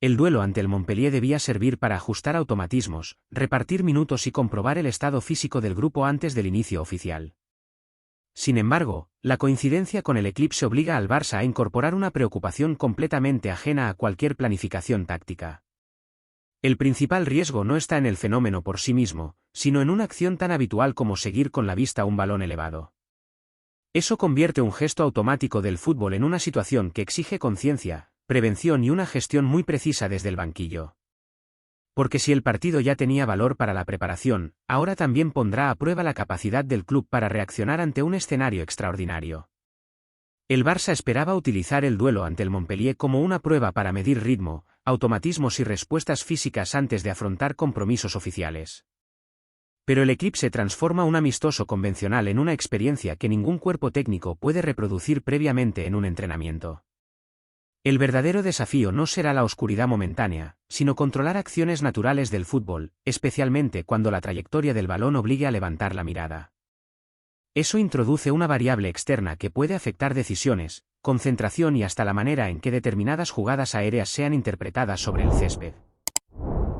El duelo ante el Montpellier debía servir para ajustar automatismos, repartir minutos y comprobar el estado físico del grupo antes del inicio oficial. Sin embargo, la coincidencia con el eclipse obliga al Barça a incorporar una preocupación completamente ajena a cualquier planificación táctica. El principal riesgo no está en el fenómeno por sí mismo, sino en una acción tan habitual como seguir con la vista un balón elevado. Eso convierte un gesto automático del fútbol en una situación que exige conciencia, prevención y una gestión muy precisa desde el banquillo. Porque si el partido ya tenía valor para la preparación, ahora también pondrá a prueba la capacidad del club para reaccionar ante un escenario extraordinario. El Barça esperaba utilizar el duelo ante el Montpellier como una prueba para medir ritmo, automatismos y respuestas físicas antes de afrontar compromisos oficiales. Pero el eclipse transforma un amistoso convencional en una experiencia que ningún cuerpo técnico puede reproducir previamente en un entrenamiento. El verdadero desafío no será la oscuridad momentánea, sino controlar acciones naturales del fútbol, especialmente cuando la trayectoria del balón obligue a levantar la mirada. Eso introduce una variable externa que puede afectar decisiones, concentración y hasta la manera en que determinadas jugadas aéreas sean interpretadas sobre el césped.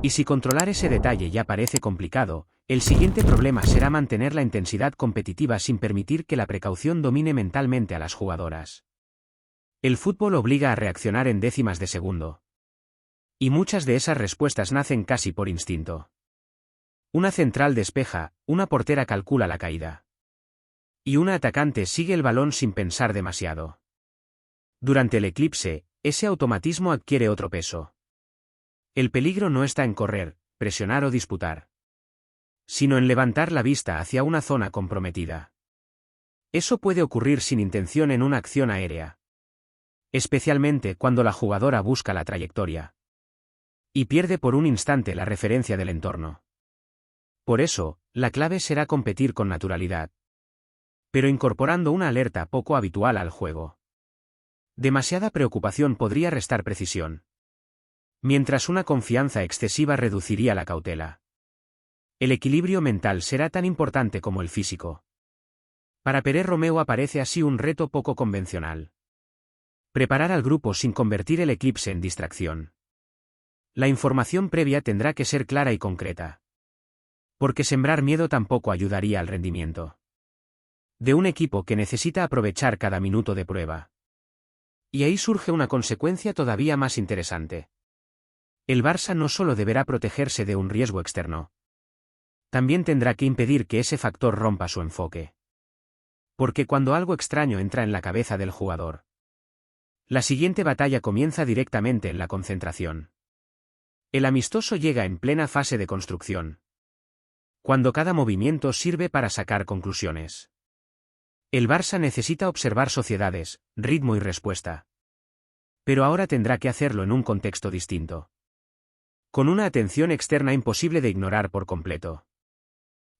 Y si controlar ese detalle ya parece complicado, el siguiente problema será mantener la intensidad competitiva sin permitir que la precaución domine mentalmente a las jugadoras. El fútbol obliga a reaccionar en décimas de segundo. Y muchas de esas respuestas nacen casi por instinto. Una central despeja, una portera calcula la caída. Y una atacante sigue el balón sin pensar demasiado. Durante el eclipse, ese automatismo adquiere otro peso. El peligro no está en correr, presionar o disputar, sino en levantar la vista hacia una zona comprometida. Eso puede ocurrir sin intención en una acción aérea, especialmente cuando la jugadora busca la trayectoria y pierde por un instante la referencia del entorno. Por eso, la clave será competir con naturalidad, pero incorporando una alerta poco habitual al juego. Demasiada preocupación podría restar precisión, mientras una confianza excesiva reduciría la cautela. El equilibrio mental será tan importante como el físico. Para Pere Romeu aparece así un reto poco convencional: preparar al grupo sin convertir el eclipse en distracción. La información previa tendrá que ser clara y concreta, porque sembrar miedo tampoco ayudaría al rendimiento de un equipo que necesita aprovechar cada minuto de prueba. Y ahí surge una consecuencia todavía más interesante. El Barça no solo deberá protegerse de un riesgo externo, también tendrá que impedir que ese factor rompa su enfoque. Porque cuando algo extraño entra en la cabeza del jugador, la siguiente batalla comienza directamente en la concentración. El amistoso llega en plena fase de construcción, cuando cada movimiento sirve para sacar conclusiones. El Barça necesita observar sociedades, ritmo y respuesta. Pero ahora tendrá que hacerlo en un contexto distinto, con una atención externa imposible de ignorar por completo.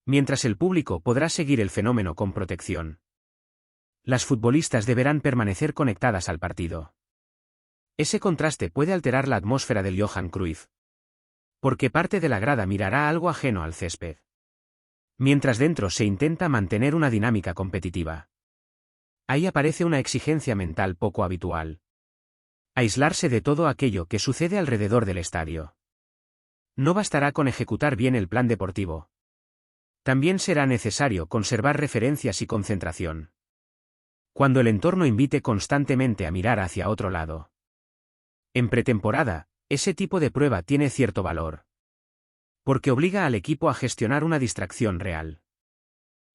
Mientras el público podrá seguir el fenómeno con protección, las futbolistas deberán permanecer conectadas al partido. Ese contraste puede alterar la atmósfera del Johan Cruyff, porque parte de la grada mirará algo ajeno al césped, mientras dentro se intenta mantener una dinámica competitiva. Ahí aparece una exigencia mental poco habitual: aislarse de todo aquello que sucede alrededor del estadio. No bastará con ejecutar bien el plan deportivo. También será necesario conservar referencias y concentración cuando el entorno invite constantemente a mirar hacia otro lado. En pretemporada, ese tipo de prueba tiene cierto valor, porque obliga al equipo a gestionar una distracción real.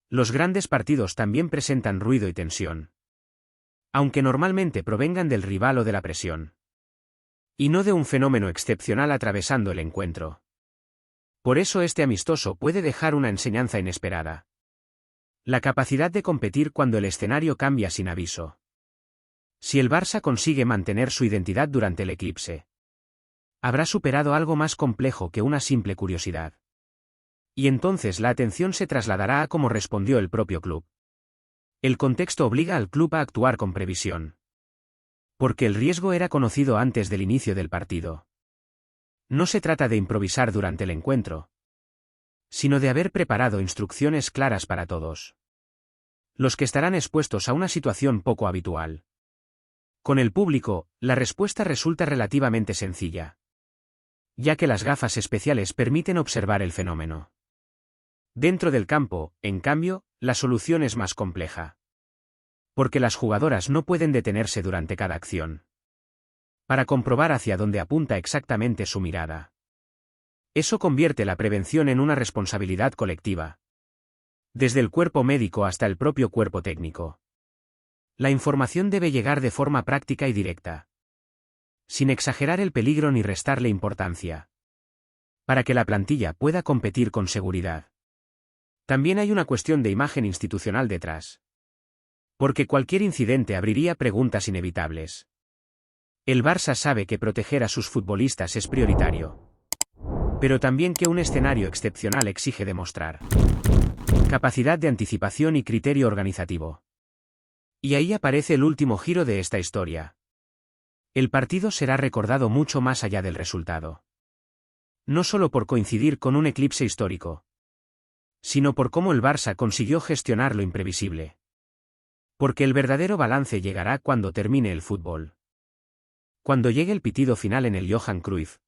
Los grandes partidos también presentan ruido y tensión, aunque normalmente provengan del rival o de la presión, y no de un fenómeno excepcional atravesando el encuentro. Por eso este amistoso puede dejar una enseñanza inesperada: la capacidad de competir cuando el escenario cambia sin aviso. Si el Barça consigue mantener su identidad durante el eclipse, habrá superado algo más complejo que una simple curiosidad. Y entonces la atención se trasladará a cómo respondió el propio club. El contexto obliga al club a actuar con previsión, porque el riesgo era conocido antes del inicio del partido. No se trata de improvisar durante el encuentro, sino de haber preparado instrucciones claras para todos los que estarán expuestos a una situación poco habitual. Con el público, la respuesta resulta relativamente sencilla: ya que las gafas especiales permiten observar el fenómeno. Dentro del campo, en cambio, la solución es más compleja. Porque las jugadoras no pueden detenerse durante cada acción para comprobar hacia dónde apunta exactamente su mirada. Eso convierte la prevención en una responsabilidad colectiva. Desde el cuerpo médico hasta el propio cuerpo técnico. La información debe llegar de forma práctica y directa, sin exagerar el peligro ni restarle importancia, para que la plantilla pueda competir con seguridad. También hay una cuestión de imagen institucional detrás. Porque cualquier incidente abriría preguntas inevitables. El Barça sabe que proteger a sus futbolistas es prioritario. Pero también que un escenario excepcional exige demostrar capacidad de anticipación y criterio organizativo. Y ahí aparece el último giro de esta historia. El partido será recordado mucho más allá del resultado. No solo por coincidir con un eclipse histórico, sino por cómo el Barça consiguió gestionar lo imprevisible. Porque el verdadero balance llegará cuando termine el fútbol. Cuando llegue el pitido final en el Johan Cruyff.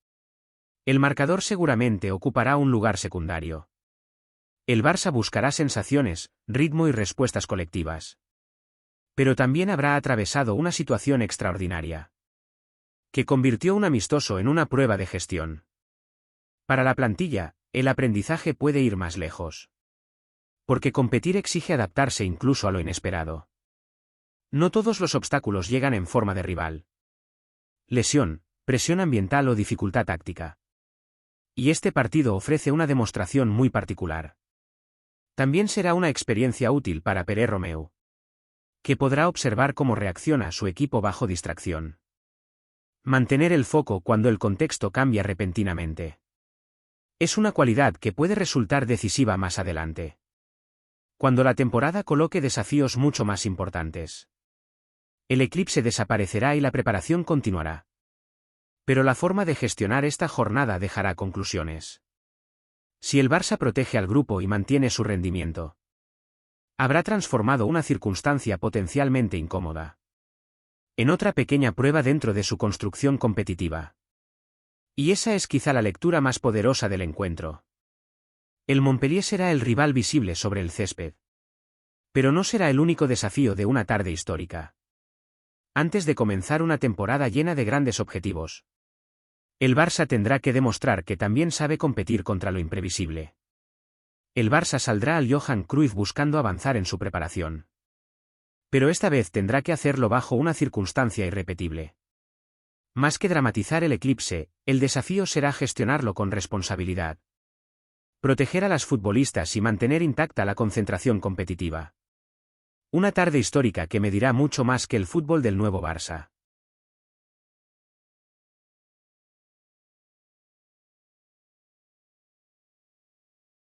El marcador seguramente ocupará un lugar secundario. El Barça buscará sensaciones, ritmo y respuestas colectivas. Pero también habrá atravesado una situación extraordinaria, que convirtió un amistoso en una prueba de gestión. Para la plantilla, el aprendizaje puede ir más lejos. Porque competir exige adaptarse incluso a lo inesperado. No todos los obstáculos llegan en forma de rival. Lesión, presión ambiental o dificultad táctica. Y este partido ofrece una demostración muy particular. También será una experiencia útil para Pere Romeu, que podrá observar cómo reacciona su equipo bajo distracción. Mantener el foco cuando el contexto cambia repentinamente. Es una cualidad que puede resultar decisiva más adelante, cuando la temporada coloque desafíos mucho más importantes. El eclipse desaparecerá y la preparación continuará. Pero la forma de gestionar esta jornada dejará conclusiones. Si el Barça protege al grupo y mantiene su rendimiento, habrá transformado una circunstancia potencialmente incómoda en otra pequeña prueba dentro de su construcción competitiva. Y esa es quizá la lectura más poderosa del encuentro. El Montpellier será el rival visible sobre el césped. Pero no será el único desafío de una tarde histórica. Antes de comenzar una temporada llena de grandes objetivos, el Barça tendrá que demostrar que también sabe competir contra lo imprevisible. El Barça saldrá al Johan Cruyff buscando avanzar en su preparación. Pero esta vez tendrá que hacerlo bajo una circunstancia irrepetible. Más que dramatizar el eclipse, el desafío será gestionarlo con responsabilidad. Proteger a las futbolistas y mantener intacta la concentración competitiva. Una tarde histórica que medirá mucho más que el fútbol del nuevo Barça.